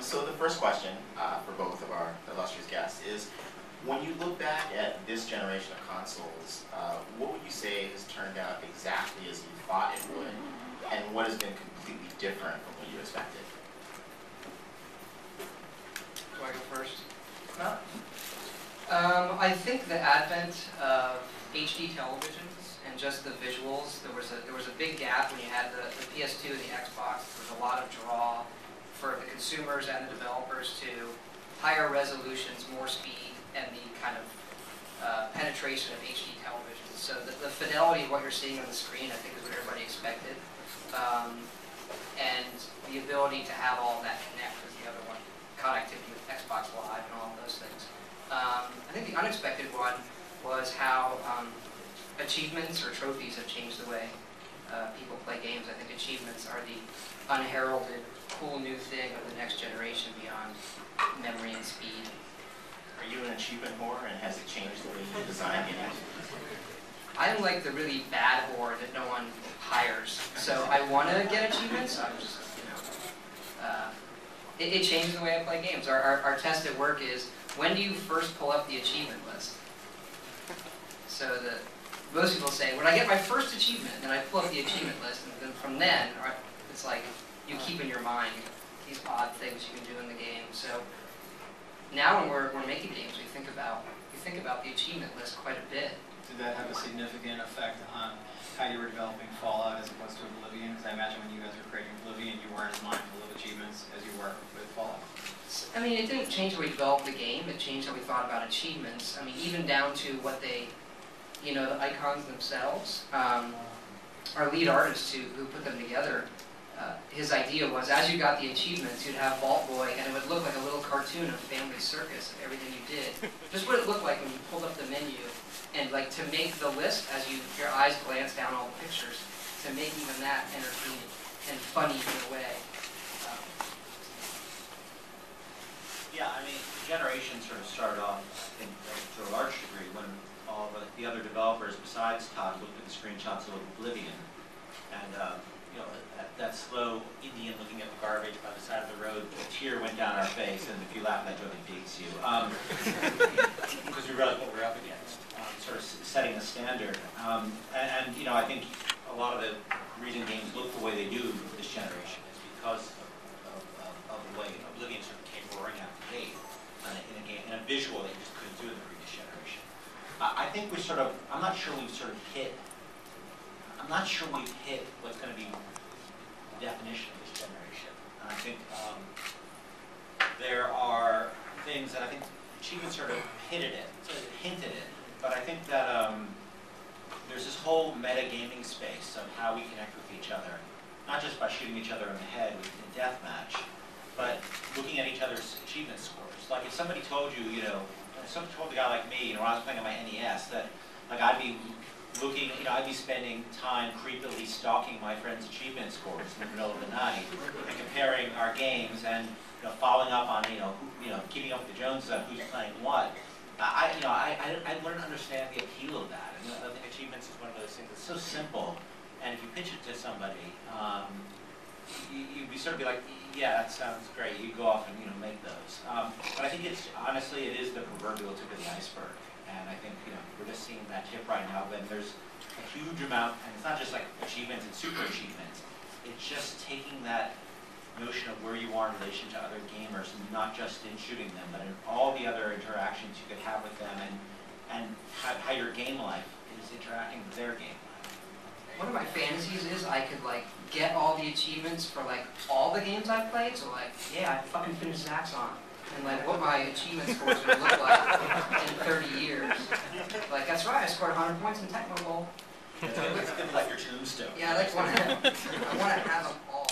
So the first question for both of our illustrious guests is, when you look back at this generation of consoles, what would you say has turned out exactly as you thought it would, and what has been completely different from what you expected? Do I go first? No. I think the advent of HD televisions and just the visuals, there was a big gap when you had the PS2 and the Xbox. There was a lot of draw for the consumers and the developers to higher resolutions, more speed, and the kind of penetration of HD televisions. So the fidelity of what you're seeing on the screen, I think, is what everybody expected. And the ability to have all of that connect with the other one, connectivity with Xbox Live and all of those things. I think the unexpected one was how achievements or trophies have changed the way people play games. I think achievements are the unheralded, cool new thing of the next generation beyond memory and speed. Are you an achievement whore, and has it changed the way you design games? I'm like the really bad whore that no one hires. So I want to get achievements. I'm just, it changed the way I play games. Our test at work is, when do you first pull up the achievement list? So most people say, when I get my first achievement, then I pull up the achievement list, and then from then, it's like you keep in your mind these odd things you can do in the game. So now when we're making games, we think about the achievement list quite a bit. Did that have a significant effect on how you were developing Fallout as opposed to Oblivion? Because I imagine when you guys were creating Oblivion, you weren't as mindful of achievements as you were with Fallout. I mean, it didn't change how we developed the game. It changed how we thought about achievements. I mean, even down to what they, the icons themselves. Our lead artist who put them together, his idea was, as you got the achievements, you'd have Vault Boy, and it would look like a little cartoon of Family Circus of everything you did. Just what it looked like when you pulled up the menu, and like to make the list as your eyes glance down all the pictures, to make even that entertaining and funny in a way. Yeah, I mean, the generation sort of started off, I think, to a large degree when all of the other developers besides Todd looked at the screenshots of Oblivion, and that slow Indian looking at the garbage by the side of the road, a tear went down our face, and if you laugh, that really piques you, because we realized what we're up against, sort of setting a standard, and I think a lot of the reason games look the way they do this generation is because of the way Oblivion sort of came roaring out the gate in a visual that you just couldn't do in the previous generation. I think we sort of, I'm not sure we've hit what's going to be the definition of this generation. And I think there are things that I think achievements sort of hinted at, but I think that there's this whole meta-gaming space of how we connect with each other, not just by shooting each other in the head with a deathmatch, but looking at each other's achievement scores. Like if somebody told you, if somebody told a guy like me, when I was playing on my NES, that like I'd be looking, I'd be spending time creepily stalking my friends' achievement scores in the middle of the night and comparing our games and following up on keeping up with the Joneses on who's playing what. I learned to understand the appeal of that. And I think achievements is one of those things that's so simple, and if you pitch it to somebody, you'd be like, yeah, that sounds great. You go off and make those. But I think honestly it is the proverbial tip of the iceberg. And I think we're just seeing that tip right now. But there's a huge amount, and it's not just like achievements and super achievements. It's just taking that notion of where you are in relation to other gamers, and not just in shooting them, but in all the other interactions you could have with them, and how your game life is interacting with their game life. One of my fantasies is I could get all the achievements for all the games I've played. So yeah, I fucking finished Zaxxon. And what my achievement score is going to look like in 30 years. That's right, I scored 100 points in Techno Bowl. It's like your tombstone. Yeah, I want to have them all.